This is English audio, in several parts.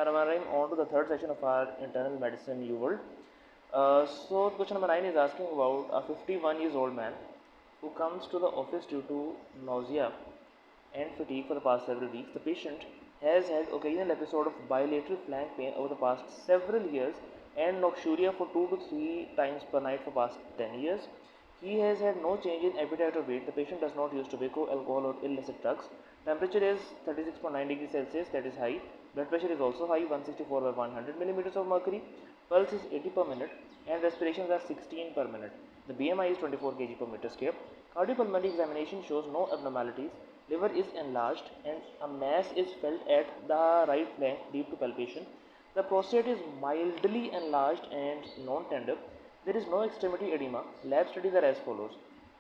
I'm on to the third section of our internal medicine U world. So question number 9 is asking about a 51 years old man who comes to the office due to nausea and fatigue for the past several weeks. The patient has had occasional episode of bilateral flank pain over the past several years and nocturia for 2 to 3 times per night for past 10 years. He has had no change in appetite or weight. The patient does not use tobacco, alcohol or illicit drugs. Temperature is 36.9 degrees Celsius, that is high. Blood pressure is also high, 164 by 100 millimeters of mercury. Pulse is 80 per minute and respirations are 16 per minute. The BMI is 24 kg per meter square. Cardiopulmonary examination shows no abnormalities. Liver is enlarged and a mass is felt at the right flank deep to palpation. The prostate is mildly enlarged and non-tender. There is no extremity edema. Lab studies are as follows.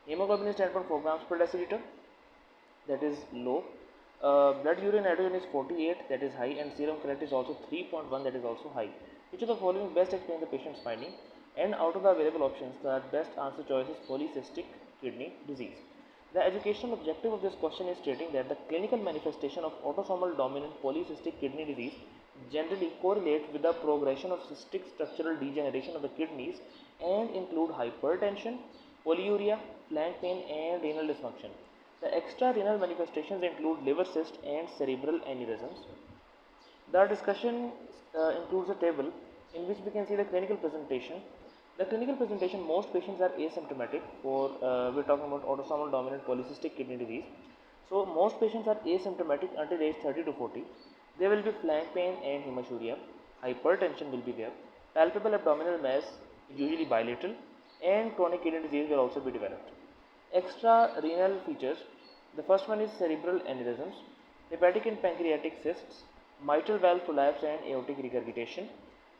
Hemoglobin is 10.4 grams per deciliter, that is low. Blood urine nitrogen is 48, that is high, and serum creatinine is also 3.1, that is also high. Which of the following best explain the patient's finding? And out of the available options, the best answer choice is polycystic kidney disease. The educational objective of this question is stating that the clinical manifestation of autosomal dominant polycystic kidney disease generally correlate with the progression of cystic structural degeneration of the kidneys and include hypertension, polyuria, flank pain, and renal dysfunction. The extrarenal manifestations include liver cyst and cerebral aneurysms. The discussion includes a table in which we can see the clinical presentation. The clinical presentation, most patients are asymptomatic for, we're talking about autosomal dominant polycystic kidney disease. So most patients are asymptomatic until age 30 to 40. There will be flank pain and hematuria. Hypertension will be there. Palpable abdominal mass, usually bilateral, and chronic kidney disease will also be developed. Extra-renal features. The first one is cerebral aneurysms, hepatic and pancreatic cysts, mitral valve prolapse and aortic regurgitation,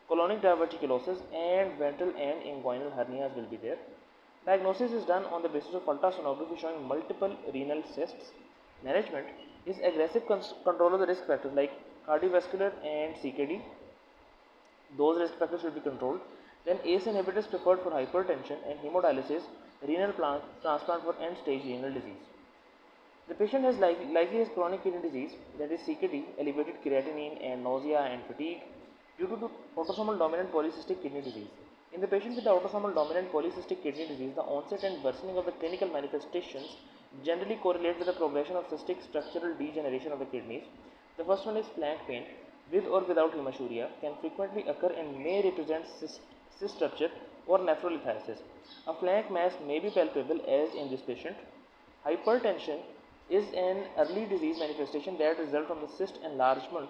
colonic diverticulosis, and ventral and inguinal hernias will be there. Diagnosis is done on the basis of ultrasonography showing multiple renal cysts. Management is aggressive control of the risk factors like cardiovascular and CKD. Those risk factors should be controlled. Then ACE inhibitors preferred for hypertension and hemodialysis, renal transplant for end-stage renal disease. The patient has likely has chronic kidney disease, that is CKD, elevated creatinine and nausea and fatigue due to the autosomal dominant polycystic kidney disease. In the patient with the autosomal dominant polycystic kidney disease, the onset and worsening of the clinical manifestations generally correlate with the progression of cystic structural degeneration of the kidneys. The first one is flank pain, with or without hematuria, can frequently occur and may represent cyst rupture or nephrolithiasis. A flank mass may be palpable as in this patient. Hypertension is an early disease manifestation that results from the cyst enlargement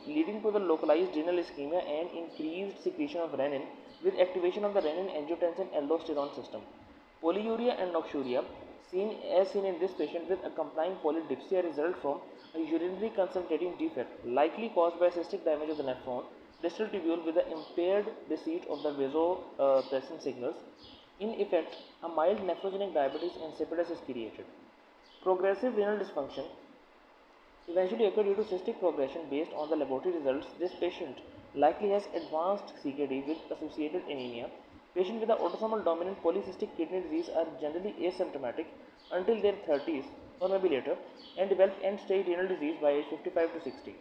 leading to the localized renal ischemia and increased secretion of renin with activation of the renin-angiotensin aldosterone system. Polyuria and nocturia seen in this patient with accompanying polydipsia result from a urinary concentrating defect likely caused by cystic damage of the nephron distal tubule with the impaired receipt of the vasopressin signals. In effect, a mild nephrogenic diabetes insipidus is created. Progressive renal dysfunction eventually occur due to cystic progression based on the laboratory results. This patient likely has advanced CKD with associated anemia. Patients with the autosomal dominant polycystic kidney disease are generally asymptomatic until their 30s or maybe later and develop end-stage renal disease by age 55 to 60.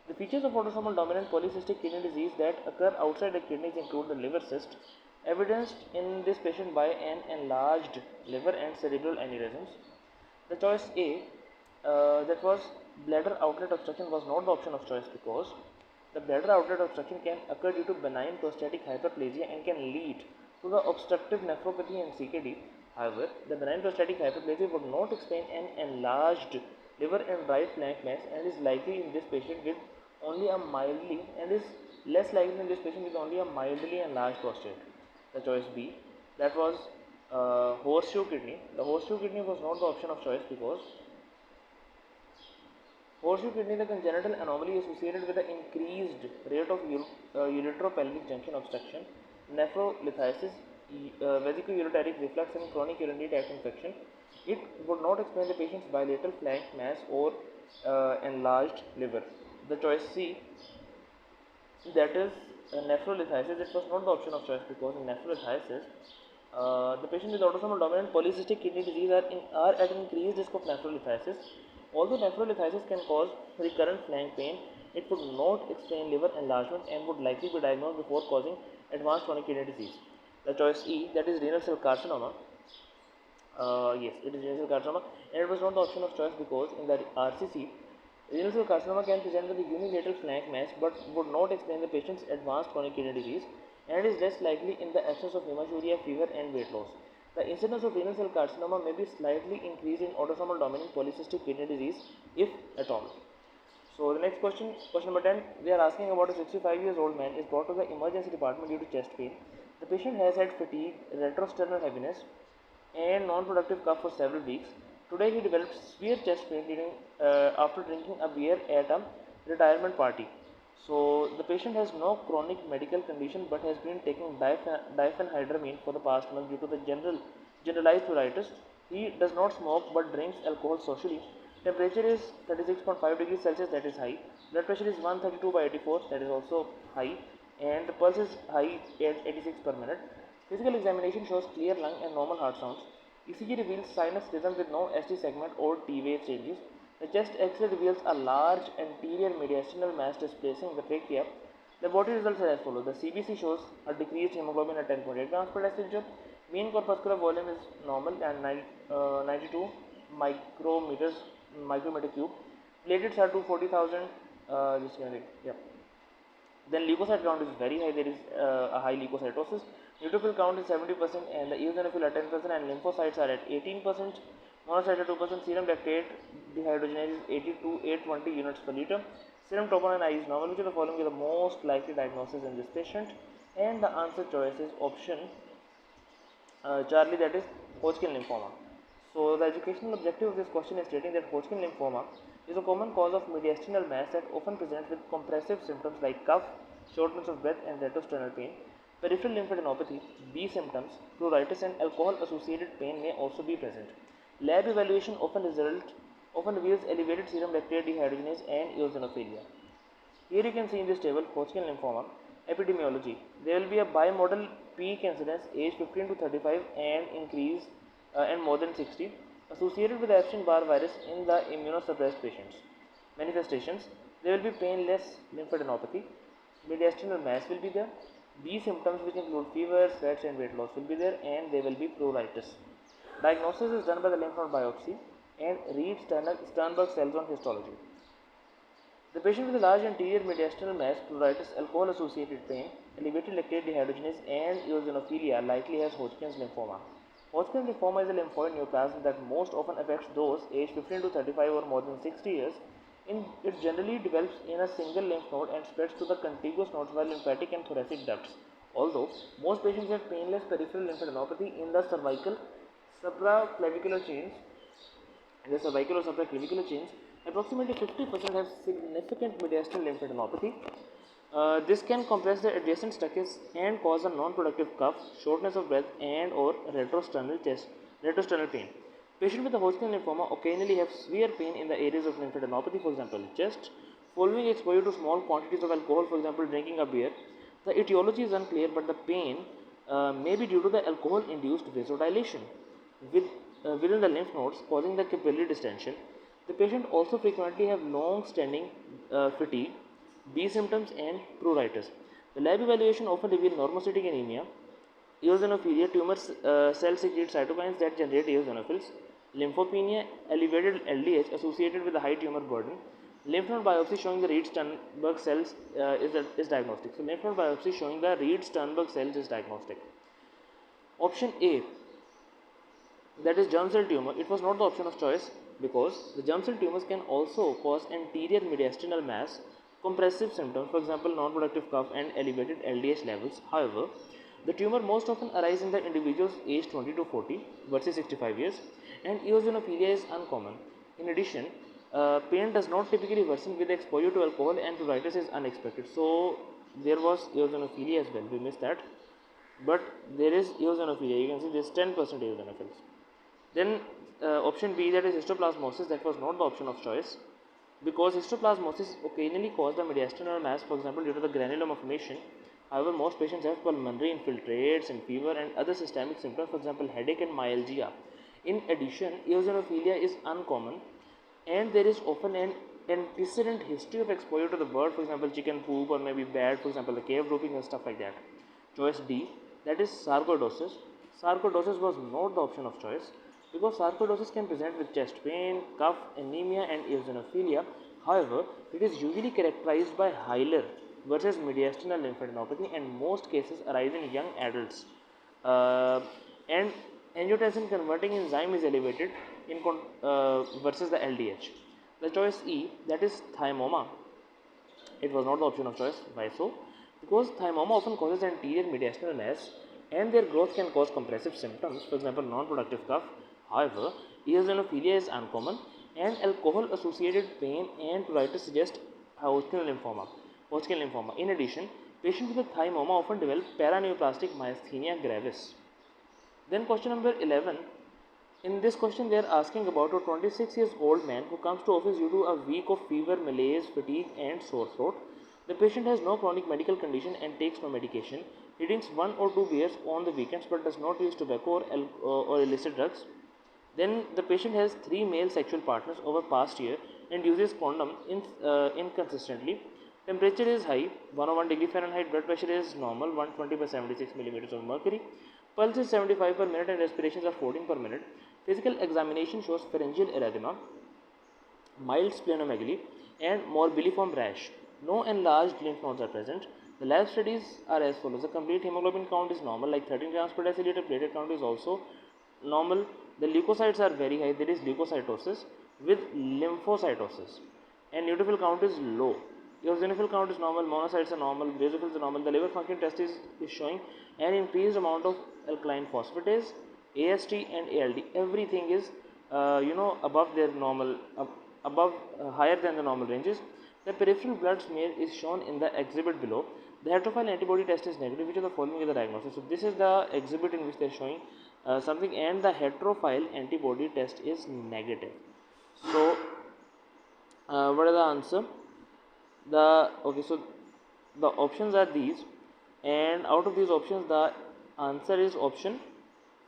The features of autosomal dominant polycystic kidney disease that occur outside the kidneys include the liver cyst, evidenced in this patient by an enlarged liver and cerebral aneurysms. The choice A, that was bladder outlet obstruction, was not the option of choice because the bladder outlet obstruction can occur due to benign prostatic hyperplasia and can lead to the obstructive nephropathy and CKD. However, the benign prostatic hyperplasia would not explain an enlarged liver and right flank mass and is likely in this patient with only a mildly and is less likely in this patient with only a mildly enlarged prostate. The choice B, that was horseshoe kidney. The horseshoe kidney was not the option of choice because horseshoe kidney is a congenital anomaly associated with the increased rate of uretropelvic junction obstruction, nephrolithiasis, vesicoureteric reflux, and chronic urinary tract infection. It would not explain the patient's bilateral flank mass or enlarged liver. The choice C, that is nephrolithiasis, it was not the option of choice because in nephrolithiasis, the patient with autosomal dominant polycystic kidney disease are at increased risk of nephrolithiasis. Although nephrolithiasis can cause recurrent flank pain it would not explain liver enlargement and would likely be diagnosed before causing advanced chronic kidney disease. The choice E, that is renal cell carcinoma. Yes, it is renal cell carcinoma, and it was not the option of choice because in the RCC, renal cell carcinoma can present with a unilateral flank mass but would not explain the patient's advanced chronic kidney disease, and is less likely in the absence of hematuria, fever, and weight loss. The incidence of renal cell carcinoma may be slightly increased in autosomal dominant polycystic kidney disease, if at all. So the next question, question number 10, they are asking about a 65 years old man is brought to the emergency department due to chest pain. The patient has had fatigue, retrosternal heaviness, and non-productive cough for several weeks. Today he developed severe chest pain after drinking a beer at a retirement party. So the patient has no chronic medical condition but has been taking diphenhydramine for the past month due to the generalized pruritus. He does not smoke but drinks alcohol socially. Temperature is 36.5 degrees Celsius, that is high. Blood pressure is 132 by 84, that is also high. And the pulse is high at 86 per minute. Physical examination shows clear lung and normal heart sounds. ECG reveals sinus rhythm with no ST segment or T wave changes. The chest X-ray reveals a large anterior mediastinal mass displacing the trachea. Laboratory results are as follows. The CBC shows a decreased hemoglobin at 10.8 grams per deciliter. Mean corpuscular volume is normal and 92 micrometer cube. Platelets are 240,000. Yeah. Then leukocyte count is very high. There is a high leukocytosis. Neutrophil count is 70% and the eosinophil are 10% and lymphocytes are at 18%. Monocytes are 2%. Serum lactate dehydrogenase is 80 to 820 units per liter. Serum troponin I is normal. Which of the following is the most likely diagnosis in this patient? And the answer choice is option Charlie, that is Hodgkin lymphoma. So the educational objective of this question is stating that Hodgkin lymphoma is a common cause of mediastinal mass that often presents with compressive symptoms like cough, shortness of breath, and retrosternal pain. Peripheral lymphadenopathy, B symptoms, pruritus, and alcohol-associated pain may also be present. Lab evaluation often reveals elevated serum lactate dehydrogenase and eosinophilia. Here you can see in this table Hodgkin lymphoma epidemiology. There will be a bimodal peak incidence age 15 to 35 and increase and more than 60 associated with Epstein-Barr virus in the immunosuppressed patients. Manifestations: there will be painless lymphadenopathy, mediastinal mass will be there, B symptoms which include fever, sweats and weight loss will be there, and there will be pruritus. Diagnosis is done by the lymph node biopsy and Reed-Sternberg cells on histology. The patient with a large anterior mediastinal mass, pruritus, alcohol-associated pain, elevated lactate dehydrogenase, and eosinophilia likely has Hodgkin's lymphoma. Hodgkin's lymphoma is a lymphoid neoplasm that most often affects those aged 15 to 35 or more than 60 years. It generally develops in a single lymph node and spreads to the contiguous nodes via lymphatic and thoracic ducts. Although most patients have painless peripheral lymphadenopathy in the cervical supraclavicular chains, approximately 50% have significant mediastinal lymphadenopathy. This can compress the adjacent structures and cause a non-productive cough, shortness of breath, and or retrosternal pain. Patients with a Hodgkin lymphoma occasionally have severe pain in the areas of lymphadenopathy, for example, chest, following exposure to small quantities of alcohol, for example, drinking a beer. The etiology is unclear, but the pain may be due to the alcohol-induced vasodilation within the lymph nodes, causing the capillary distension. The patient also frequently have long-standing fatigue, B symptoms, and pruritus. The lab evaluation often reveals normocytic anemia, eosinophilia, tumor cells secrete cytokines that generate eosinophils, lymphopenia, elevated LDH associated with a high tumor burden. Lymph node biopsy showing the Reed-Sternberg cells is diagnostic. So lymph node biopsy showing the Reed-Sternberg cells is diagnostic. Option A, that is germ cell tumor, it was not the option of choice because the germ cell tumors can also cause anterior mediastinal mass, compressive symptoms, for example, non-productive cough and elevated LDH levels. However, the tumor most often arises in the individuals aged 20 to 40 versus 65 years, and eosinophilia is uncommon. In addition, pain does not typically worsen with exposure to alcohol, and pruritus is unexpected. So there was eosinophilia as well. We missed that, but there is eosinophilia. You can see this 10% eosinophils. Then option B, that is histoplasmosis, that was not the option of choice because histoplasmosis occasionally causes the mediastinal mass, for example, due to the granuloma formation. However, most patients have pulmonary infiltrates and fever and other systemic symptoms, for example, headache and myalgia. In addition, eosinophilia is uncommon and there is often an antecedent history of exposure to the bird, for example, chicken poop or maybe bat, for example, the cave roping and stuff like that. Choice D, that is sarcoidosis. Sarcoidosis was not the option of choice because sarcoidosis can present with chest pain, cough, anemia, and eosinophilia. However, it is usually characterized by hilar versus mediastinal lymphadenopathy, and most cases arise in young adults. And angiotensin converting enzyme is elevated versus the LDH. The choice E, that is thymoma. It was not the option of choice. Why so? Because thymoma often causes anterior mediastinal mass and their growth can cause compressive symptoms, for example, non-productive cough. However, eosinophilia is uncommon and alcohol-associated pain and pruritus suggest Hodgkin lymphoma. In addition, patients with thymoma often develop paraneoplastic myasthenia gravis. Then question number 11. In this question, they are asking about a 26 years old man who comes to office due to a week of fever, malaise, fatigue, and sore throat. The patient has no chronic medical condition and takes no medication. He drinks 1 or 2 beers on the weekends but does not use tobacco or illicit drugs. Then the patient has 3 male sexual partners over past year and uses condom inconsistently. Temperature is high, 101 degree Fahrenheit. Blood pressure is normal, 120 by 76 millimeters of mercury. Pulse is 75 per minute and respirations are 14 per minute. Physical examination shows pharyngeal erythema, mild splenomegaly, and morbilliform rash. No enlarged lymph nodes are present. The lab studies are as follows. The complete hemoglobin count is normal, like 13 grams per deciliter. Platelet count is also normal. The leukocytes are very high. There is leukocytosis with lymphocytosis, and neutrophil count is low. Eosinophil count is normal. Monocytes are normal. Basophils are normal. The liver function test is showing an increased amount of alkaline phosphatase, AST, and ALD. Everything is above their normal, higher than the normal ranges. The peripheral blood smear is shown in the exhibit below. The heterophile antibody test is negative. Which of the following is the diagnosis? So this is the exhibit in which they are showing something, and the heterophile antibody test is negative. So what is the answer? So the options are these, and out of these options, the answer is option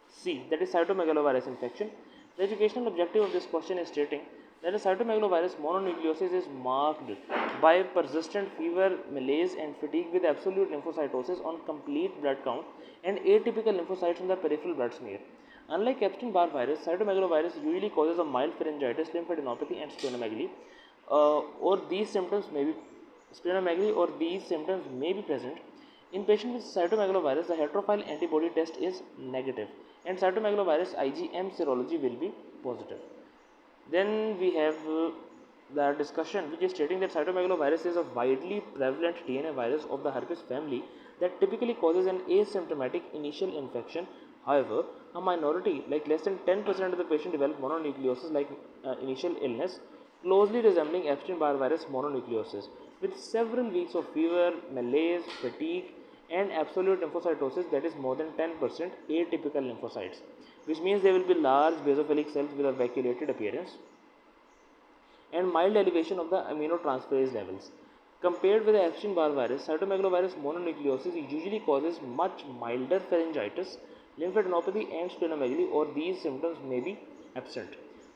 C, that is cytomegalovirus infection. The educational objective of this question is stating that a cytomegalovirus mononucleosis is marked by persistent fever, malaise, and fatigue with absolute lymphocytosis on complete blood count and atypical lymphocytes in the peripheral blood smear. Unlike Epstein-Barr virus, cytomegalovirus usually causes a mild pharyngitis, lymphadenopathy, and splenomegaly, or these symptoms may be splenomegaly, or these symptoms may be present. In patients with cytomegalovirus, the heterophile antibody test is negative, and cytomegalovirus IgM serology will be positive. Then we have the discussion which is stating that cytomegalovirus is a widely prevalent DNA virus of the herpes family that typically causes an asymptomatic initial infection. However, a minority, like less than 10% of the patient, develop mononucleosis like initial illness, closely resembling Epstein-Barr virus mononucleosis, with several weeks of fever, malaise, fatigue, and absolute lymphocytosis, that is more than 10% atypical lymphocytes, which means there will be large basophilic cells with a vacuolated appearance and mild elevation of the aminotransferase levels. Compared with the Epstein-Barr virus, cytomegalovirus mononucleosis usually causes much milder pharyngitis, lymphadenopathy, and splenomegaly, or these symptoms may be absent.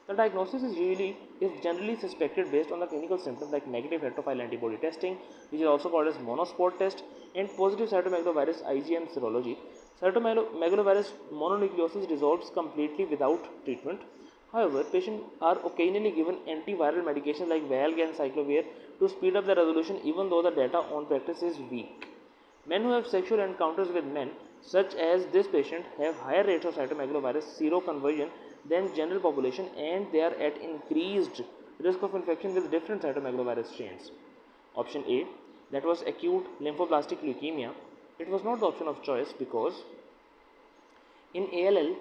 The diagnosis is generally suspected based on the clinical symptoms like negative heterophile antibody testing, which is also called as monospot test, and positive cytomegalovirus IgM serology. Cytomegalovirus mononucleosis resolves completely without treatment. However, patients are occasionally given antiviral medications like Valg and Cyclovir to speed up the resolution, even though the data on practice is weak. Men who have sexual encounters with men, such as this patient, have higher rates of cytomegalovirus seroconversion than general population, and they are at increased risk of infection with different cytomegalovirus strains. Option A, that was acute lymphoblastic leukemia. It was not the option of choice because in ALL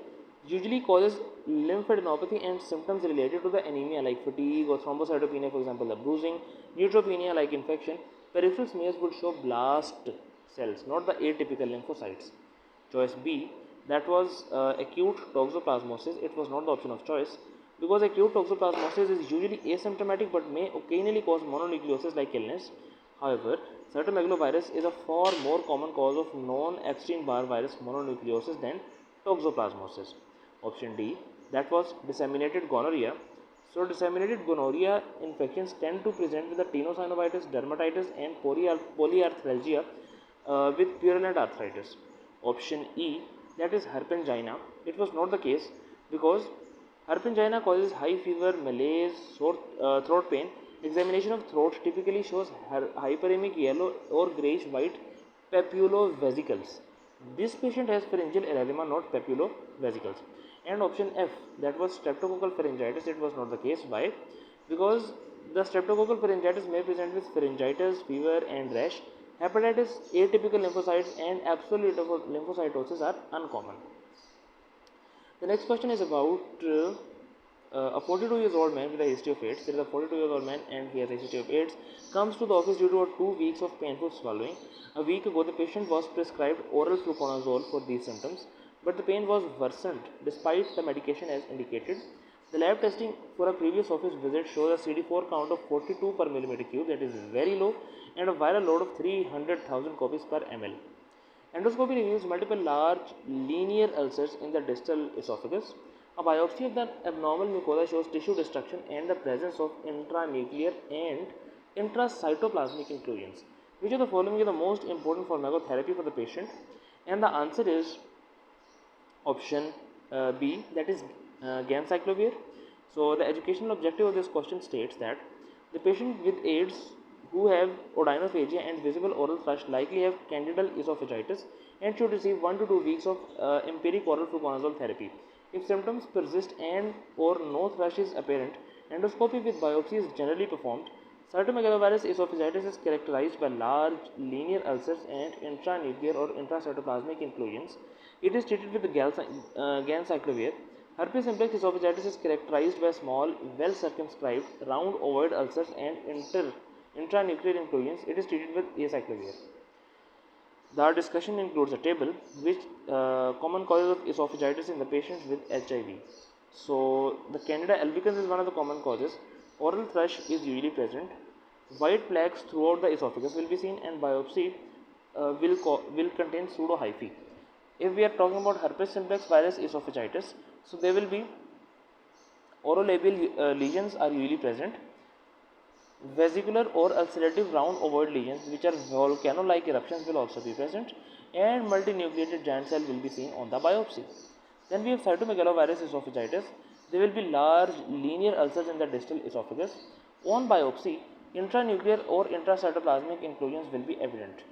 usually causes lymphadenopathy and symptoms related to the anemia like fatigue or thrombocytopenia, for example, the bruising, neutropenia like infection. Peripheral smears would show blast cells, not the atypical lymphocytes. Choice B, that was acute toxoplasmosis. It was not the option of choice because acute toxoplasmosis is usually asymptomatic but may occasionally cause mononucleosis like illness. However, cytomegalovirus is a far more common cause of non-Epstein-Barr virus mononucleosis than toxoplasmosis. Option D, that was disseminated gonorrhea. So disseminated gonorrhea infections tend to present with the tenosynovitis, dermatitis, and polyarthralgia with purulent arthritis. Option E, that is herpangina. It was not the case because herpangina causes high fever, malaise, throat pain. Examination of throat typically shows hyperemic yellow or grayish white papulovesicles. This patient has pharyngeal erythema, not papulovesicles. And option F, that was streptococcal pharyngitis, it was not the case. Why? Because the streptococcal pharyngitis may present with pharyngitis, fever, and rash. Hepatitis, atypical lymphocytes, and absolute lymphocytosis are uncommon. The next question is about a 42 years old man with a history of AIDS. There is a 42 years old man and he has a history of AIDS. Comes to the office due to 2 weeks of painful swallowing. A week ago, the patient was prescribed oral fluconazole for these symptoms, but the pain was worsened despite the medication as indicated. The lab testing for a previous office visit shows a CD4 count of 42 per millimeter cube, that is very low, and a viral load of 300,000 copies per ml. Endoscopy reveals multiple large linear ulcers in the distal esophagus. A biopsy of the abnormal mucosa shows tissue destruction and the presence of intranuclear and intracytoplasmic inclusions. Which of the following is the most important pharmacotherapy for the patient? And the answer is option B, that is ganciclovir. So the educational objective of this question states that the patient with AIDS who have odynophagia and visible oral thrush likely have candidal esophagitis and should receive 1 to 2 weeks of empiric oral fluconazole therapy. If symptoms persist and or no thrush is apparent, endoscopy with biopsy is generally performed. Cytomegalovirus esophagitis is characterized by large linear ulcers and intranuclear or intracytoplasmic inclusions. It is treated with the ganciclovir. Herpes simplex esophagitis is characterized by small, well circumscribed, round ovoid ulcers and intranuclear inclusions. It is treated with acyclovir. The discussion includes a table which common causes of esophagitis in the patients with HIV. So the Candida albicans is one of the common causes. Oral thrush is usually present. White plaques throughout the esophagus will be seen, and biopsy will contain pseudohyphae. If we are talking about herpes simplex virus esophagitis, so there will be orolabial lesions are usually present. Vesicular or ulcerative round ovoid lesions, which are volcano-like eruptions, will also be present, and multinucleated giant cell will be seen on the biopsy. Then we have cytomegalovirus esophagitis. There will be large linear ulcers in the distal esophagus. On biopsy, intranuclear or intracytoplasmic inclusions will be evident.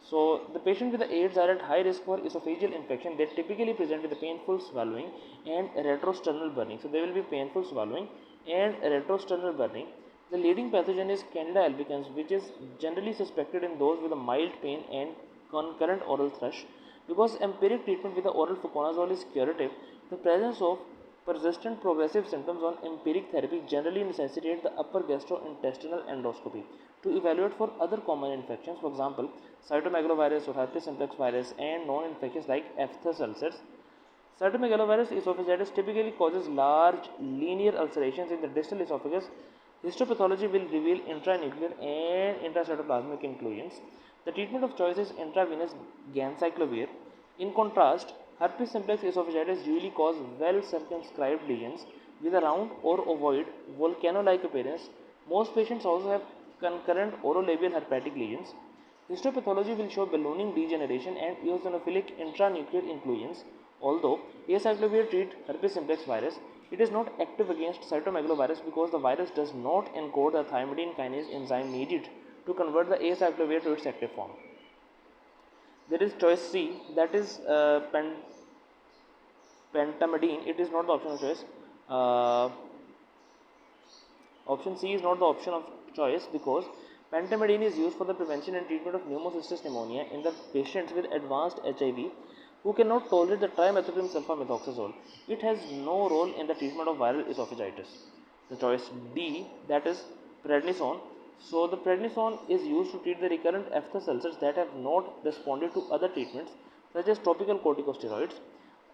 So the patient with the AIDS are at high risk for esophageal infection. They typically present with painful swallowing and retrosternal burning. So there will be painful swallowing and retrosternal burning. The leading pathogen is Candida albicans, which is generally suspected in those with a mild pain and concurrent oral thrush. Because empiric treatment with the oral fluconazole is curative, the presence of persistent progressive symptoms on empiric therapy generally necessitate the upper gastrointestinal endoscopy to evaluate for other common infections, for example, cytomegalovirus or herpes simplex virus, and non-infectious like Phthis ulcers. Cytomegalovirus esophagitis typically causes large linear ulcerations in the distal esophagus. Histopathology will reveal intranuclear and intracytoplasmic inclusions. The treatment of choice is intravenous ganciclovir. In contrast, herpes simplex esophagitis usually cause well circumscribed lesions with a round or ovoid volcano-like appearance. Most patients also have concurrent orolabial herpetic lesions. Histopathology will show ballooning degeneration and eosinophilic intranuclear inclusions. Although acyclovir treats herpes simplex virus, it is not active against cytomegalovirus because the virus does not encode the thymidine kinase enzyme needed to convert the acyclovir to its active form. There is choice C, that is pentamidine. It is not the option of choice. Option C is not the option of choice because pentamidine is used for the prevention and treatment of pneumocystis pneumonia in the patients with advanced HIV who cannot tolerate the trimethoprim sulfamethoxazole. It has no role in the treatment of viral esophagitis. The choice D, that is prednisone. So the prednisone is used to treat the recurrent Phthis ulcers that have not responded to other treatments such as topical corticosteroids.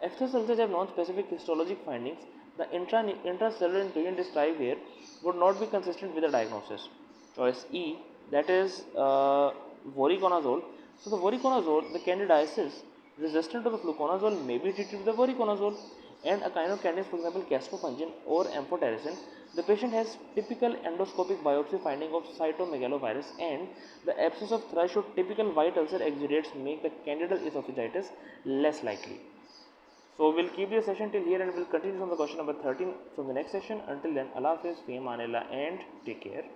Phthis ulcers have non-specific histologic findings. The intracellular inclusion described here would not be consistent with the diagnosis. Choice E, that is voriconazole. So the voriconazole, the candidiasis resistant to the fluconazole may be treated with the voriconazole, and echinocandins, for example caspofungin or amphotericin, The patient has typical endoscopic biopsy finding of cytomegalovirus, and the absence of thrush or typical white ulcer exudates make the candidal esophagitis less likely. So we'll keep this session till here and we'll continue from the question number 13 from the next session. Until then, Allah Hafiz, Fi Amanillah, and take care.